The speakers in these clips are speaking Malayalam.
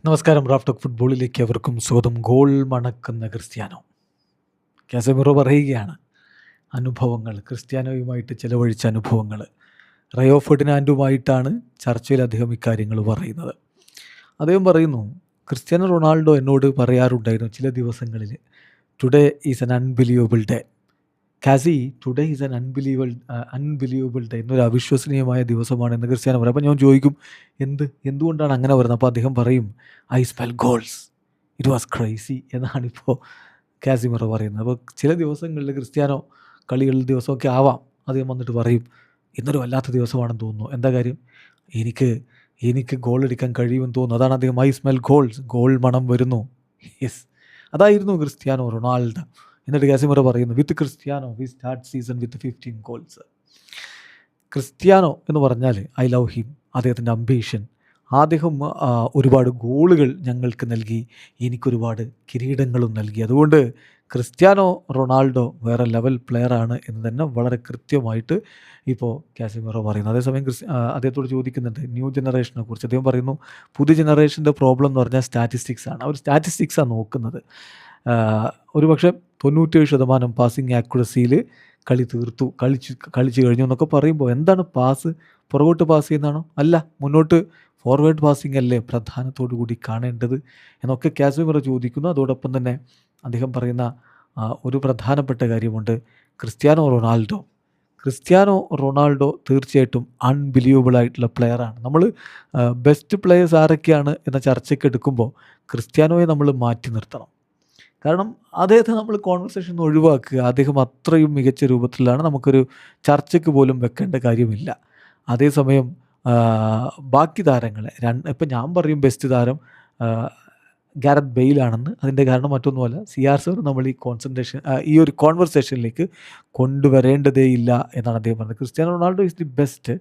നമസ്കാരം. റാഫ് ടോക്ക് ഫുട്ബോളിലേക്ക് അവർക്കും സ്വാഗതം. Goal മണക്കുന്ന Cristiano. കാസമിറോ പറയുകയാണ് അനുഭവങ്ങൾ, ക്രിസ്ത്യാനോയുമായിട്ട് ചിലവഴിച്ച അനുഭവങ്ങൾ. റയോ ഫെർഡിനാൻഡുമായിട്ടാണ് ചർച്ചയിൽ അദ്ദേഹം ഇക്കാര്യങ്ങൾ പറയുന്നത്. അദ്ദേഹം പറയുന്നു, ക്രിസ്ത്യാനോ റൊണാൾഡോ എന്നോട് പറയാറുണ്ടായിരുന്നു ചില ദിവസങ്ങളിൽ, today is an unbelievable day. Kasi, today is an unbelievable day, എന്നൊരു അവിശ്വസനീയമായ ദിവസമാണ് എന്ന് ക്രിസ്ത്യാനോ പറയും. അപ്പോൾ ഞാൻ ചോദിക്കും, എന്തുകൊണ്ടാണ് അങ്ങനെ പറയുന്നത്? അപ്പോൾ അദ്ദേഹം പറയും, I smell goals, it was crazy എന്നാണിപ്പോൾ കാസിമിറോ പറയുന്നത്. അപ്പോൾ ചില ദിവസങ്ങളിൽ ക്രിസ്ത്യാനോ കളികളുടെ ദിവസമൊക്കെ ആവാം, അദ്ദേഹം വന്നിട്ട് പറയും, ഇന്നൊരു വല്ലാത്ത ദിവസമാണെന്ന് തോന്നുന്നു. എന്താ കാര്യം? എനിക്ക് ഗോൾ അടിക്കാൻ കഴിയുമെന്ന് തോന്നുന്നു. അതാണ് അദ്ദേഹം ഐ സ്മെൽ ഗോൾസ്, ഗോൾ മണം വരുന്നു. യെസ്, അതായിരുന്നു ക്രിസ്ത്യാനോ റൊണാൾഡോ. എന്നിട്ട് കാസിമിറോ പറയുന്നു, with Cristiano we start season with 15 goals. Cristiano എന്ന് പറഞ്ഞാൽ ഐ ലവ് ഹിം, അദ്ദേഹത്തിൻ്റെ അംബീഷൻ. അദ്ദേഹം ഒരുപാട് ഗോളുകൾ ഞങ്ങൾക്ക് നൽകി, എനിക്കൊരുപാട് കിരീടങ്ങളും നൽകി. അതുകൊണ്ട് ക്രിസ്ത്യാനോ റൊണാൾഡോ വേറെ ലെവൽ പ്ലെയറാണ് എന്ന് തന്നെ വളരെ കൃത്യമായിട്ട് ഇപ്പോൾ കാസിമിറോ പറയുന്നു. അതേസമയം അദ്ദേഹത്തോട് ചോദിക്കുന്നുണ്ട് ന്യൂ ജനറേഷനെ കുറിച്ച്. അദ്ദേഹം പറയുന്നു, പുതിയ ജനറേഷൻ്റെ പ്രോബ്ലം എന്ന് പറഞ്ഞാൽ സ്റ്റാറ്റിസ്റ്റിക്സാണ്. അവർ സ്റ്റാറ്റിസ്റ്റിക്സാണ് നോക്കുന്നത്. ഒരുപക്ഷെ 97% പാസിങ് ആക്യുറസിയിൽ കളിച്ചു കഴിഞ്ഞു എന്നൊക്കെ പറയുമ്പോൾ, എന്താണ് പാസ്? പുറകോട്ട് പാസ് ചെയ്യുന്നതാണോ? അല്ല, മുന്നോട്ട് ഫോർവേഡ് പാസിംഗ് അല്ലേ പ്രധാനത്തോടു കൂടി കാണേണ്ടത് എന്നൊക്കെ കാസിമിറോ ചോദിക്കുന്നു. അതോടൊപ്പം തന്നെ അദ്ദേഹം പറയുന്ന ഒരു പ്രധാനപ്പെട്ട കാര്യമുണ്ട്, ക്രിസ്ത്യാനോ റൊണാൾഡോ തീർച്ചയായിട്ടും അൺബിലീവബിൾ ആയിട്ടുള്ള പ്ലെയറാണ്. നമ്മൾ ബെസ്റ്റ് പ്ലെയേഴ്സ് ആരൊക്കെയാണ് എന്ന ചർച്ചയ്ക്ക് എടുക്കുമ്പോൾ ക്രിസ്ത്യാനോയെ നമ്മൾ മാറ്റി നിർത്തണം. കാരണം അദ്ദേഹത്തെ നമ്മൾ കോൺവെർസേഷൻ ഒഴിവാക്കുക. അദ്ദേഹം അത്രയും മികച്ച രൂപത്തിലാണ്, നമുക്കൊരു ചർച്ചയ്ക്ക് പോലും വെക്കേണ്ട കാര്യമില്ല. അതേസമയം ബാക്കി താരങ്ങളെ ഇപ്പം ഞാൻ പറയും ബെസ്റ്റ് താരം ഗാരത്ത് ബെയിലാണെന്ന്. അതിൻ്റെ കാരണം മറ്റൊന്നുമല്ല, CR7 നമ്മൾ ഈ ഒരു കോൺവെർസേഷനിലേക്ക് കൊണ്ടുവരേണ്ടതേ ഇല്ല എന്നാണ് അദ്ദേഹം പറഞ്ഞത്. Cristiano Ronaldo is the best,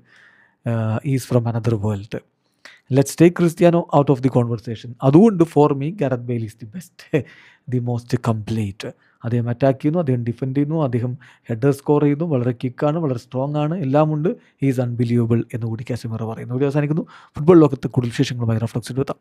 is from another world. Let's take Cristiano out of the conversation. അതുകൊണ്ട് for me Gareth Bale is the best, the most complete. അദ്ദേഹം അറ്റാക്ക് ചെയ്യുന്നു, അദ്ദേഹം ഡിഫെൻഡ് ചെയ്യുന്നു, അദ്ദേഹം ഹെഡർ സ്കോർ ചെയ്യുന്നു, വളരെ കിക്കാണ്, വളരെ സ്ട്രോങ് ആണ്, എല്ലാമുണ്ട്. ഹീ ഈസ് അൺബിലീവബിൾ എന്ന് കൂടി കാസിമിറോ പറയുന്നു. ഇവിടെ അവസാനിക്കുന്നു. ഫുട്ബോൾ ലോകത്ത് കൂടുതൽ വിശേഷങ്ങളുമായി റഫ്ലക്സ് എടുത്താം.